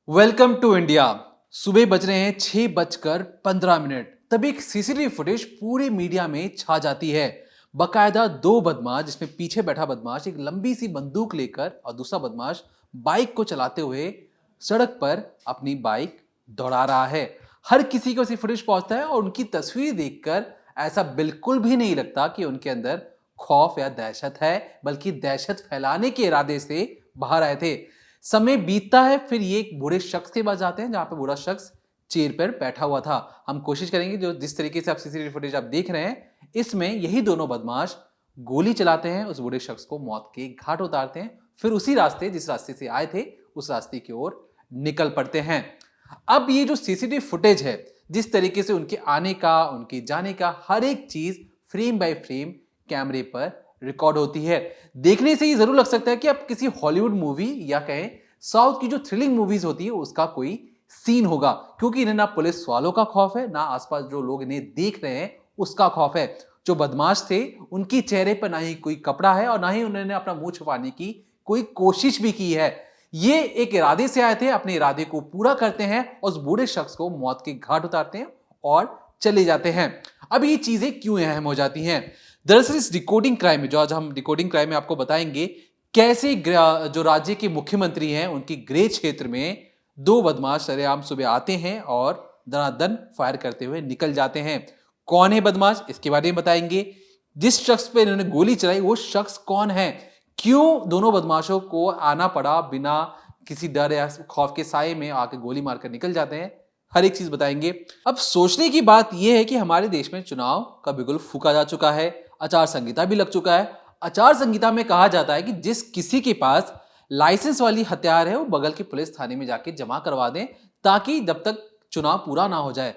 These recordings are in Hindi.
Welcome to India. सुबह बज रहे हैं 6:15 तभी एक सीसीटीवी फुटेज पूरे मीडिया में छा जाती है। बकायदा दो बदमाश, जिसमें पीछे बैठा बदमाश एक लंबी सी बंदूक लेकर और दूसरा बदमाश बाइक को चलाते हुए सड़क पर अपनी बाइक दौड़ा रहा है। हर किसी को ऐसी फुटेज पहुंचता है और उनकी तस्वीर देखकर ऐसा बिल्कुल भी नहीं लगता कि उनके अंदर खौफ या दहशत है, बल्कि दहशत फैलाने के इरादे से बाहर आए थे। समय बीतता है, फिर ये एक बूढ़े शख्स के पास जाते हैं जहां पे बूढ़ा शख्स चेयर पर बैठा हुआ था। हम कोशिश करेंगे, जो जिस तरीके से आप सीसीटीवी फुटेज आप देख रहे हैं, इसमें यही दोनों बदमाश गोली चलाते हैं, उस बूढ़े शख्स को मौत के घाट उतारते हैं, फिर उसी रास्ते जिस रास्ते से आए थे उस रास्ते की ओर निकल पड़ते हैं। अब ये जो सीसीटीवी फुटेज है, जिस तरीके से उनके आने का, उनके जाने का हर एक चीज फ्रेम बाय फ्रेम कैमरे पर रिकॉर्ड होती है। देखने से ये जरूर लग सकता है कि अब किसी हॉलीवुड मूवी या कहें साउथ की जो थ्रिलिंग मूवीज होती है उसका कोई सीन होगा, क्योंकि इन्हें ना पुलिस वालों का खौफ है, ना आसपास जो लोग इन्हें देख रहे हैं उसका खौफ है। जो बदमाश थे उनके चेहरे पर ना ही कोई कपड़ा है और ना ही उन्होंने अपना मुंह छुपाने की कोई कोशिश भी की है। ये एक इरादे से आए थे, अपने इरादे को पूरा करते हैं और उस बूढ़े शख्स को मौत के घाट उतारते हैं और चले जाते हैं। अब ये चीजें क्यों अहम हो जाती हैं? दरअसल इस डिकोडिंग क्राइम में, जो आज हम डिकोडिंग क्राइम में आपको बताएंगे, कैसे जो राज्य के मुख्यमंत्री हैं उनकी गृह क्षेत्र में दो बदमाश सरेआम सुबह आते हैं और दनादन फायर करते हुए निकल जाते हैं। कौन है बदमाश, इसके बारे में बताएंगे। जिस शख्स पे इन्होंने गोली चलाई वो शख्स कौन है, क्यों दोनों बदमाशों को आना पड़ा, बिना किसी डर या खौफ के साए में आके गोली मारकर निकल जाते हैं, हर एक चीज बताएंगे। अब सोचने की बात यह है कि हमारे देश में चुनाव का बिगुल फूका जा चुका है, आचार संहिता भी लग चुका है। आचार संहिता में कहा जाता है कि जिस किसी के पास लाइसेंस वाली हथियार है वो बगल के पुलिस थाने में जाके जमा करवा दें, ताकि जब तक चुनाव पूरा ना हो जाए,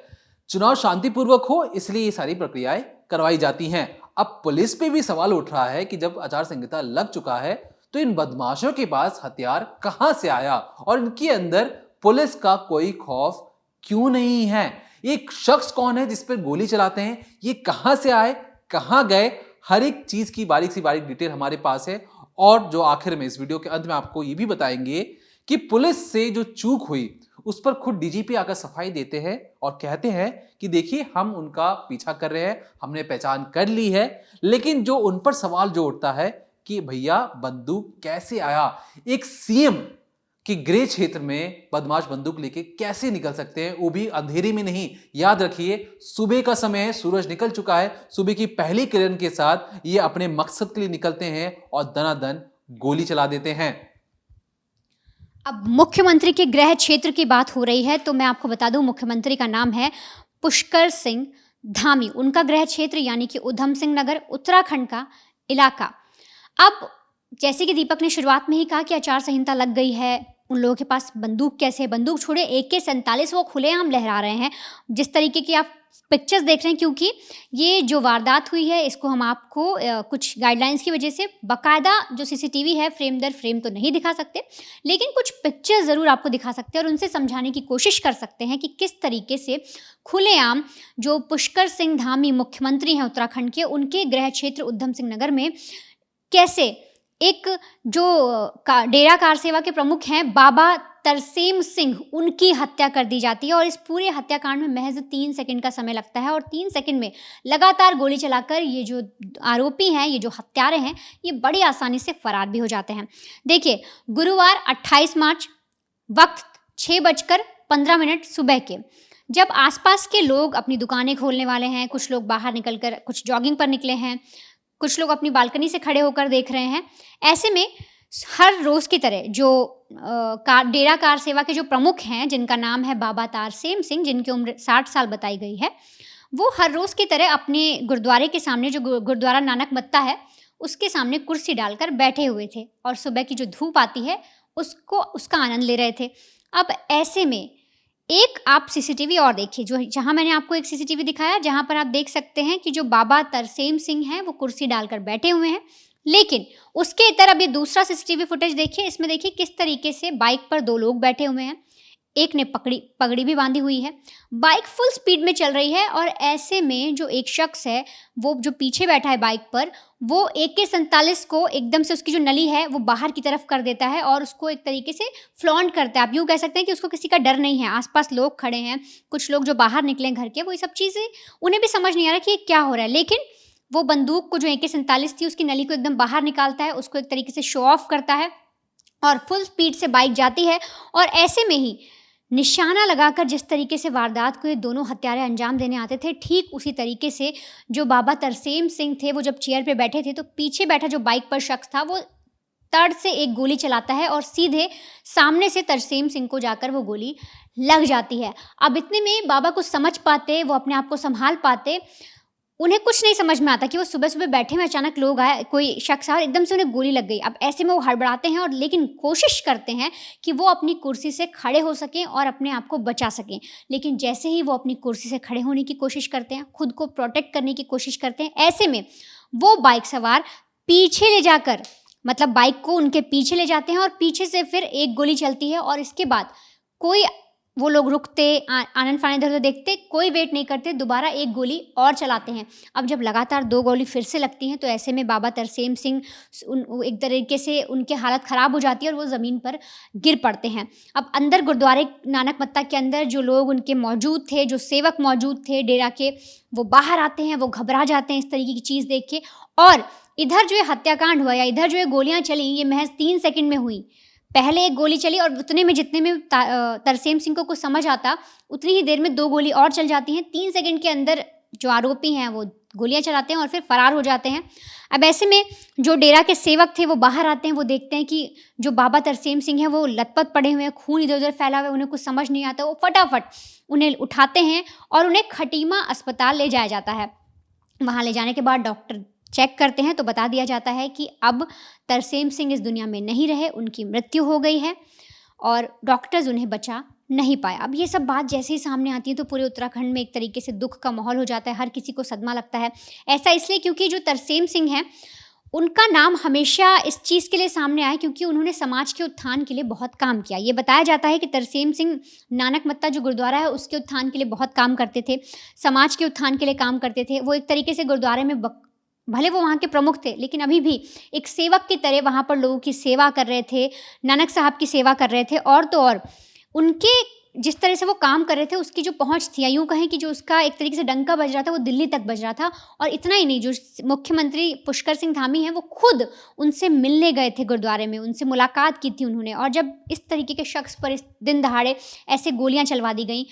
चुनाव शांतिपूर्वक हो, इसलिए ये सारी प्रक्रियाएं करवाई जाती हैं। अब पुलिस पे भी सवाल उठ रहा है कि जब आचार संहिता लग चुका है तो इन बदमाशों के पास हथियार कहां से आया और इनके अंदर पुलिस का कोई खौफ क्यों नहीं है। एक शख्स कौन है जिस पर गोली चलाते हैं, ये कहां से आए, कहां गए, हर एक चीज की बारीक सी बारीक डिटेल हमारे पास है। और जो आखिर में इस वीडियो के अंत में आपको ये भी बताएंगे कि पुलिस से जो चूक हुई उस पर खुद डीजीपी आकर सफाई देते हैं और कहते हैं कि देखिए, हम उनका पीछा कर रहे हैं, हमने पहचान कर ली है। लेकिन जो उन पर सवाल जो उठता है कि भैया बंदूक कैसे आया, एक सीएम कि गृह क्षेत्र में बदमाश बंदूक लेके कैसे निकल सकते हैं, वो भी अंधेरे में नहीं। याद रखिए, सुबह का समय है, सूरज निकल चुका है, सुबह की पहली किरण के साथ ये अपने मकसद के लिए निकलते हैं और दनादन गोली चला देते हैं। अब मुख्यमंत्री के गृह क्षेत्र की बात हो रही है, तो मैं आपको बता दूं, मुख्यमंत्री का नाम है पुष्कर सिंह धामी। उनका गृह क्षेत्र यानी कि उधम सिंह नगर, उत्तराखंड का इलाका। अब जैसे कि दीपक ने शुरुआत में ही कहा कि आचार संहिता लग गई है, उन लोगों के पास बंदूक कैसे, बंदूक छोड़े AK-47 वो खुलेआम लहरा रहे हैं। जिस तरीके की आप पिक्चर्स देख रहे हैं, क्योंकि ये जो वारदात हुई है इसको हम आपको कुछ गाइडलाइंस की वजह से बाकायदा जो CCTV है फ्रेम दर फ्रेम तो नहीं दिखा सकते, लेकिन कुछ पिक्चर्स ज़रूर आपको दिखा सकते हैं और उनसे समझाने की कोशिश कर सकते हैं कि किस तरीके से खुलेआम जो पुष्कर सिंह धामी मुख्यमंत्री हैं उत्तराखंड के, उनके गृह क्षेत्र उधम सिंह नगर में कैसे एक जो डेरा कार सेवा के प्रमुख हैं बाबा तरसेम सिंह, उनकी हत्या कर दी जाती है। और इस पूरे हत्याकांड में महज 3 सेकंड का समय लगता है और 3 सेकंड में लगातार गोली चलाकर ये जो आरोपी हैं, ये जो हत्यारे हैं, ये बड़ी आसानी से फरार भी हो जाते हैं। देखिए, गुरुवार 28 मार्च वक्त 6:15 सुबह के, जब आसपास के लोग अपनी दुकानें खोलने वाले हैं, कुछ लोग बाहर निकलकर कुछ जॉगिंग पर निकले हैं, कुछ लोग अपनी बालकनी से खड़े होकर देख रहे हैं, ऐसे में हर रोज़ की तरह जो डेरा कार सेवा के जो प्रमुख हैं, जिनका नाम है बाबा तारसेम सिंह, जिनकी उम्र 60 साल बताई गई है, वो हर रोज़ की तरह अपने गुरुद्वारे के सामने, जो गुरुद्वारा नानक मत्ता है, उसके सामने कुर्सी डालकर बैठे हुए थे और सुबह की जो धूप आती है उसका आनंद ले रहे थे। अब ऐसे में एक आप CCTV और देखिए, जो जहाँ मैंने आपको एक CCTV दिखाया, जहाँ पर आप देख सकते हैं कि जो बाबा तरसेम सिंह हैं वो कुर्सी डालकर बैठे हुए हैं। लेकिन उसके इतर अब ये दूसरा CCTV फुटेज देखिए, इसमें देखिए किस तरीके से बाइक पर 2 लोग बैठे हुए हैं। एक ने पगड़ी भी बांधी हुई है। बाइक फुल स्पीड में चल रही है और ऐसे में जो एक शख्स है, वो जो पीछे बैठा है बाइक पर, वो AK-47 को एकदम से उसकी जो नली है वो बाहर की तरफ कर देता है और उसको एक तरीके से फ्लॉन्ट करता है। आप यूँ कह सकते हैं कि उसको किसी का डर नहीं है। आसपास लोग खड़े हैं, कुछ लोग जो बाहर निकले घर के, वो ये सब चीज़ें उन्हें भी समझ नहीं आ रहा कि ये क्या हो रहा है। लेकिन वो बंदूक को जो AK-47 थी उसकी नली को एकदम बाहर निकालता है, उसको एक तरीके से शो ऑफ करता है और फुल स्पीड से बाइक जाती है। और ऐसे में ही निशाना लगाकर जिस तरीके से वारदात को ये दोनों हत्यारे अंजाम देने आते थे, ठीक उसी तरीके से जो बाबा तरसेम सिंह थे, वो जब चेयर पे बैठे थे तो पीछे बैठा जो बाइक पर शख्स था वो तड़ से एक गोली चलाता है और सीधे सामने से तरसेम सिंह को जाकर वो गोली लग जाती है। अब इतने में बाबा कुछ समझ पाते, वो अपने आप को संभाल पाते। उन्हें कुछ नहीं समझ में आता कि वो सुबह-सुबह बैठे में अचानक लोग आए, कोई शख्स आया और एकदम से उन्हें गोली लग गई। अब ऐसे में वो हड़बड़ाते हैं और लेकिन कोशिश करते हैं कि वो अपनी कुर्सी से खड़े हो सकें और अपने आप को बचा सकें। लेकिन जैसे ही वो अपनी कुर्सी से खड़े होने की कोशिश करते हैं, खुद को प्रोटेक्ट करने की कोशिश करते हैं, ऐसे में वो बाइक सवार पीछे ले जाकर, मतलब बाइक को उनके पीछे ले जाते हैं और पीछे से फिर एक गोली चलती है और इसके बाद कोई वो लोग रुकते, आनन-फानन इधर-उधर देखते, कोई वेट नहीं करते, दोबारा एक गोली और चलाते हैं। अब जब लगातार 2 गोली फिर से लगती हैं तो ऐसे में बाबा तरसेम सिंह एक तरीके से उनकी हालत ख़राब हो जाती है और वो ज़मीन पर गिर पड़ते हैं। अब अंदर गुरुद्वारे नानक मत्ता के अंदर जो लोग उनके मौजूद थे, जो सेवक मौजूद थे डेरा के, वो बाहर आते हैं, वो घबरा जाते हैं इस तरीके की चीज़ देख के। और इधर जो ये हत्याकांड हुआ या इधर जो ये गोलियाँ चली, ये महज़ 3 सेकंड में हुई। पहले एक गोली चली और उतने में जितने में तरसेम सिंह को कुछ समझ आता, उतनी ही देर में 2 गोली और चल जाती हैं। 3 सेकंड के अंदर जो आरोपी हैं वो गोलियां चलाते हैं और फिर फरार हो जाते हैं। अब ऐसे में जो डेरा के सेवक थे वो बाहर आते हैं, वो देखते हैं कि जो बाबा तरसेम सिंह हैं वो लथपथ पड़े हुए हैं, खून इधर-उधर फैला हुआ है, उन्हें कुछ समझ नहीं आता। वो फटाफट उन्हें उठाते हैं और उन्हें खटीमा अस्पताल ले जाया जाता है। वहाँ ले जाने के बाद डॉक्टर चेक करते हैं तो बता दिया जाता है कि अब तरसेम सिंह इस दुनिया में नहीं रहे, उनकी मृत्यु हो गई है और डॉक्टर्स उन्हें बचा नहीं पाए। अब ये सब बात जैसे ही सामने आती है तो पूरे उत्तराखंड में एक तरीके से दुख का माहौल हो जाता है, हर किसी को सदमा लगता है। ऐसा इसलिए क्योंकि जो तरसेम सिंह हैं, उनका नाम हमेशा इस चीज़ के लिए सामने आया क्योंकि उन्होंने समाज के उत्थान के लिए बहुत काम किया। ये बताया जाता है कि तरसेम सिंह नानक मत्ता जो गुरुद्वारा है उसके उत्थान के लिए बहुत काम करते थे, समाज के उत्थान के लिए काम करते थे। वो एक तरीके से गुरुद्वारे में भले वो वहाँ के प्रमुख थे, लेकिन अभी भी एक सेवक की तरह वहाँ पर लोगों की सेवा कर रहे थे, नानक साहब की सेवा कर रहे थे। और तो और उनके जिस तरह से वो काम कर रहे थे उसकी जो पहुँच थी, या यूँ कहें कि जो उसका एक तरीके से डंका बज रहा था वो दिल्ली तक बज रहा था। और इतना ही नहीं, जो मुख्यमंत्री पुष्कर सिंह धामी हैं वो खुद उनसे मिलने गए थे गुरुद्वारे में, उनसे मुलाकात की थी उन्होंने। और जब इस तरीके के शख्स पर इस दिन दहाड़े ऐसे गोलियाँ चलवा दी गई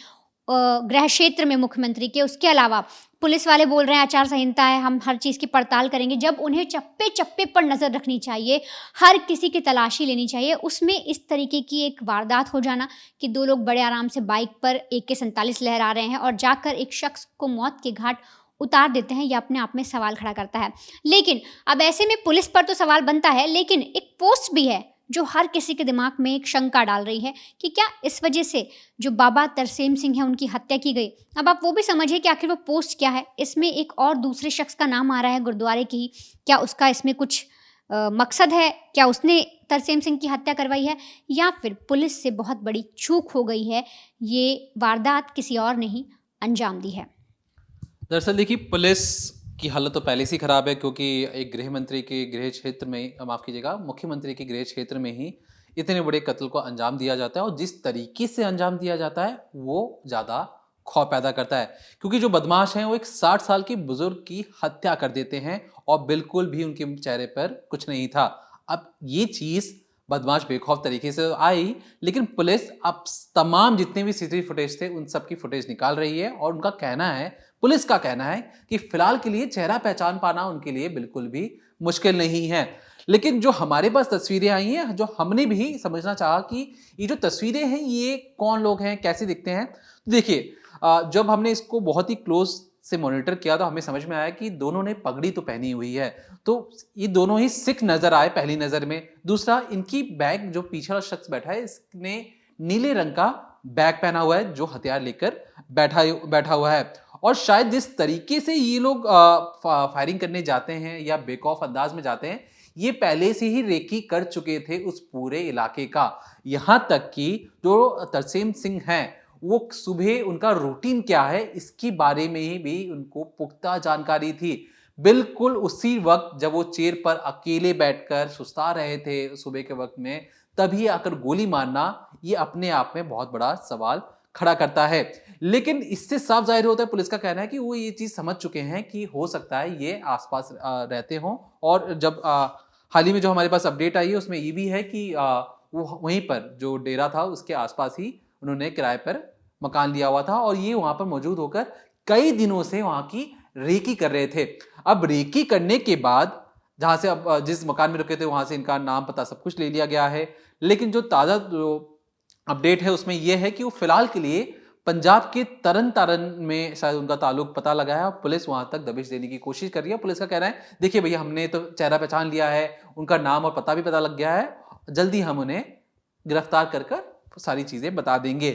गृह क्षेत्र में मुख्यमंत्री के, उसके अलावा पुलिस वाले बोल रहे हैं आचार संहिता है, हम हर चीज़ की पड़ताल करेंगे, जब उन्हें चप्पे चप्पे पर नज़र रखनी चाहिए, हर किसी की तलाशी लेनी चाहिए, उसमें इस तरीके की एक वारदात हो जाना कि 2 लोग बड़े आराम से बाइक पर AK-47 लहरा रहे हैं और जाकर एक शख्स को मौत के घाट उतार देते हैं, यह अपने आप में सवाल खड़ा करता है। लेकिन अब ऐसे में पुलिस पर तो सवाल बनता है, लेकिन एक पोस्ट भी है जो हर किसी के दिमाग में एक शंका डाल रही है कि क्या इस वजह से जो बाबा तरसेम सिंह है उनकी हत्या की गई। अब आप वो भी समझिए कि आखिर वो पोस्ट क्या है। इसमें एक और दूसरे शख्स का नाम आ रहा है गुरुद्वारे की ही, क्या उसका इसमें कुछ मकसद है, क्या उसने तरसेम सिंह की हत्या करवाई है, या फिर पुलिस से बहुत बड़ी चूक हो गई है, ये वारदात किसी और ने ही अंजाम दी है। दरअसल देखिए, पुलिस की हालत तो पहले से ही खराब है क्योंकि एक गृह मंत्री के गृह क्षेत्र में, माफ़ कीजिएगा, मुख्यमंत्री के गृह क्षेत्र में ही इतने बड़े कत्ल को अंजाम दिया जाता है और जिस तरीके से अंजाम दिया जाता है वो ज़्यादा खौफ पैदा करता है क्योंकि जो बदमाश हैं वो एक 60 साल की बुजुर्ग की हत्या कर देते हैं और बिल्कुल भी उनके चेहरे पर कुछ नहीं था। अब ये चीज़ बदमाश बेखौफ तरीके से आई, लेकिन पुलिस अब तमाम जितने भी सीसीटीवी फुटेज थे उन सब की फुटेज निकाल रही है और उनका कहना है, पुलिस का कहना है कि फिलहाल के लिए चेहरा पहचान पाना उनके लिए बिल्कुल भी मुश्किल नहीं है। लेकिन जो हमारे पास तस्वीरें आई हैं, जो हमने भी समझना चाहा कि ये जो तस्वीरें हैं ये कौन लोग हैं, कैसे दिखते हैं। तो देखिए, जब हमने इसको बहुत ही क्लोज से मॉनिटर किया तो हमें समझ में आया कि दोनों ने पगड़ी तो पहनी हुई है, तो ये दोनों ही सिख नजर आए पहली नजर में। दूसरा, इनकी बैग, जो पीछे वाला शख्स बैठा है इसने नीले रंग का बैग पहना हुआ है जो हथियार लेकर बैठा हुआ है। और शायद जिस तरीके से ये लोग फायरिंग करने जाते हैं या बेखौफ अंदाज में जाते हैं, ये पहले से ही रेकी कर चुके थे उस पूरे इलाके का। यहां तक कि जो तरसेम सिंह हैं, वो सुबह उनका रूटीन क्या है इसके बारे में ही भी उनको पुख्ता जानकारी थी। बिल्कुल उसी वक्त जब वो चेयर पर अकेले बैठकर सुस्ता रहे थे सुबह के वक्त में, तभी आकर गोली मारना ये अपने आप में बहुत बड़ा सवाल खड़ा करता है। लेकिन इससे साफ जाहिर होता है, पुलिस का कहना है कि वो ये चीज समझ चुके हैं कि हो सकता है ये आसपास रहते हों। और जब हाल ही में जो हमारे पास अपडेट आई है उसमें ये भी है कि वो वहीं पर जो डेरा था उसके आसपास ही उन्होंने किराए पर मकान लिया हुआ था और ये वहां पर मौजूद होकर कई दिनों से वहां की रेकी कर रहे थे। अब रेकी करने के बाद जहां से अब जिस मकान में रुके थे वहां से इनका नाम पता सब कुछ ले लिया गया है। लेकिन जो ताजा जो अपडेट है उसमें यह है कि वो फिलहाल के लिए पंजाब के तरन तारण में शायद उनका ताल्लुक पता लगा है और पुलिस वहां तक दबिश देने की कोशिश कर रही है। पुलिस का कहना है देखिए भैया हमने तो चेहरा पहचान लिया है, उनका नाम और पता भी पता लग गया है, जल्दी हम उन्हें गिरफ्तार कर सारी चीजें बता देंगे।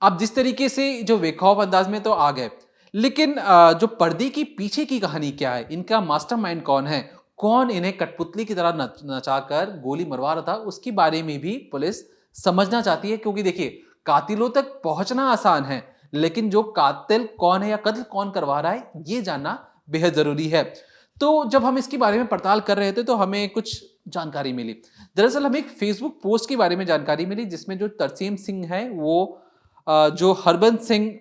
अब जिस तरीके से जो बेखौफ अंदाज में तो आ गए, लेकिन जो पर्दे की पीछे की कहानी क्या है, इनका मास्टरमाइंड कौन है, कौन इन्हें कठपुतली की तरह नचाकर गोली मरवा रहा था, उसके बारे में भी पुलिस समझना चाहती है। क्योंकि देखिए कातिलों तक पहुंचना आसान है, लेकिन जो कातिल कौन है या कत्ल कौन करवा रहा है ये जानना बेहद जरूरी है। तो जब हम इसके बारे में पड़ताल कर रहे थे तो हमें कुछ जानकारी मिली। दरअसल हमें एक फेसबुक पोस्ट के बारे में जानकारी मिली जिसमें जो तरसेम सिंह है वो जो हरबंस सिंह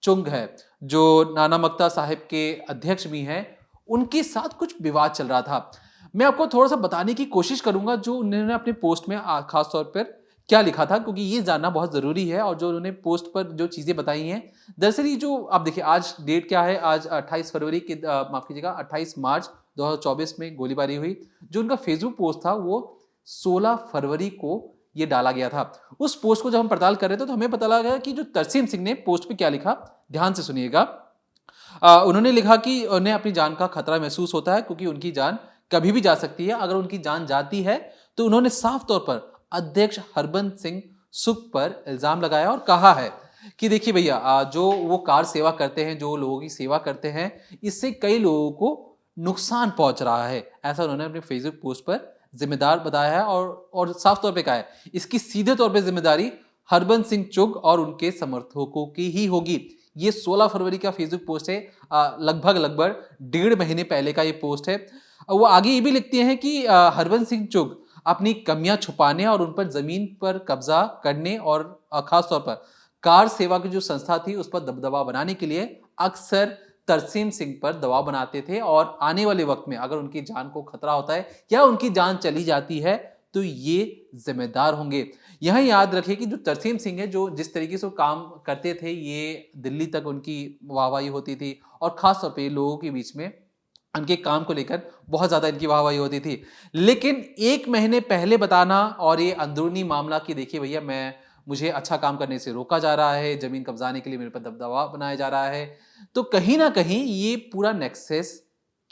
चुंग है, जो नाना मक्ता साहिब के अध्यक्ष भी हैं, उनके साथ कुछ विवाद चल रहा था। मैं आपको थोड़ा सा बताने की कोशिश करूंगा जो उन्होंने अपने पोस्ट में खास तौर पर क्या लिखा था, क्योंकि ये जानना बहुत जरूरी है। और जो उन्होंने पोस्ट पर जो चीजें बताई हैं, दरअसल ये जो आप देखिए आज डेट क्या है, आज 28 फरवरी के माफ कीजिएगा 28 मार्च 2024 में गोलीबारी हुई। जो उनका फेसबुक पोस्ट था वो 16 फरवरी को ये डाला गया था। उस पोस्ट को जब हम पड़ताल कर रहे थे तो हमें पता लगा कि जो तरसेम सिंह ने पोस्ट पे क्या लिखा, ध्यान से सुनिएगा। उन्होंने लिखा कि उन्हें अपनी जान का खतरा महसूस होता है क्योंकि उनकी जान कभी भी जा सकती है। अगर उनकी जान जाती है तो उन्होंने साफ तौर पर अध्यक्ष हरबंस सिंह सुख पर इल्जाम लगाया और कहा है कि देखिए भैया जो वो कार सेवा करते हैं, जो लोगों की सेवा करते हैं, इससे कई लोगों को नुकसान पहुंच रहा है। ऐसा उन्होंने अपने फेसबुक पोस्ट पर जिम्मेदार बताया है और साफ तौर पे कहा है इसकी सीधे तौर पे जिम्मेदारी हरबंस सिंह चुग और उनके समर्थकों की ही होगी। ये 16 फरवरी का फेसबुक पोस्ट है, लगभग 1.5 महीने पहले का ये पोस्ट है। वो आगे ये भी लिखते हैं कि हरबंस सिंह चुग अपनी कमियां छुपाने और उन पर जमीन पर कब्जा करने और खास तौर पर कार सेवा की जो संस्था थी उस पर दबदबा बनाने के लिए अक्सर तरसेम सिंह पर दबाव बनाते थे और आने वाले वक्त में अगर उनकी जान को खतरा होता है या उनकी जान चली जाती है तो ये जिम्मेदार होंगे। यह याद रखिए कि जो तरसेम सिंह है, जो जिस तरीके से वो काम करते थे, ये दिल्ली तक उनकी वाहवाही होती थी और खास तौर पे लोगों के बीच में उनके काम को लेकर बहुत ज्यादा इनकी वाहवाही होती थी। लेकिन 1 महीने पहले बताना और ये अंदरूनी मामला कि देखिए भैया मुझे अच्छा काम करने से रोका जा रहा है, जमीन कब्जाने के लिए मेरे पर दबाव बनाया जा रहा है, तो कहीं ना कहीं ये पूरा नेक्सस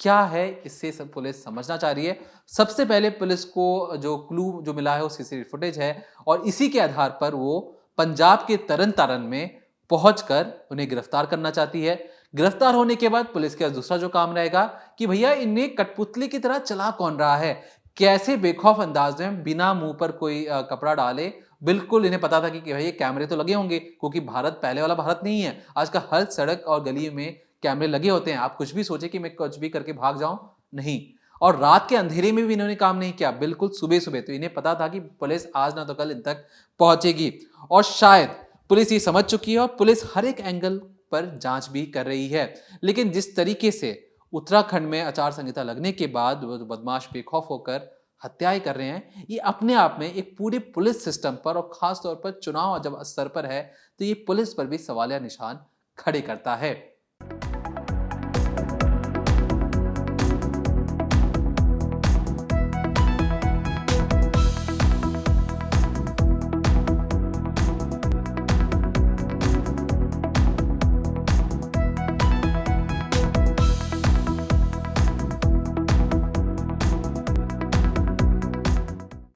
क्या है इससे सब पुलिस समझना चाह रही है। सबसे पहले पुलिस को जो क्लू जो मिला है वो सीसीटीवी फुटेज है और इसी के आधार पर वो पंजाब के तरन तारण में पहुंचकर उन्हें गिरफ्तार करना चाहती है। गिरफ्तार होने के बाद पुलिस का दूसरा जो काम रहेगा कि भैया इन्हें कठपुतली की तरह चला कौन रहा है, कैसे बेखौफ अंदाज में बिना मुंह पर कोई कपड़ा डाले, बिल्कुल इन्हें पता था कि भाई कैमरे तो लगे होंगे क्योंकि भारत पहले वाला भारत नहीं है। आज का हर सड़क और गली में कैमरे लगे होते हैं। आप कुछ भी सोचे कि मैं कुछ भी करके भाग जाऊं, नहीं। और रात के अंधेरे में भी इन्होंने काम नहीं किया, बिल्कुल सुबह सुबह। तो इन्हें पता था कि पुलिस आज ना तो कल इन तक पहुंचेगी और शायद पुलिस ये समझ चुकी है और पुलिस हर एक एंगल पर जांच भी कर रही है। लेकिन जिस तरीके से उत्तराखंड में आचार संहिता लगने के बाद वो बदमाश बेखौफ होकर हत्याएं कर रहे हैं, ये अपने आप में एक पूरे पुलिस सिस्टम पर और खास तौर पर चुनाव जब स्तर पर है तो ये पुलिस पर भी सवालिया निशान खड़े करता है।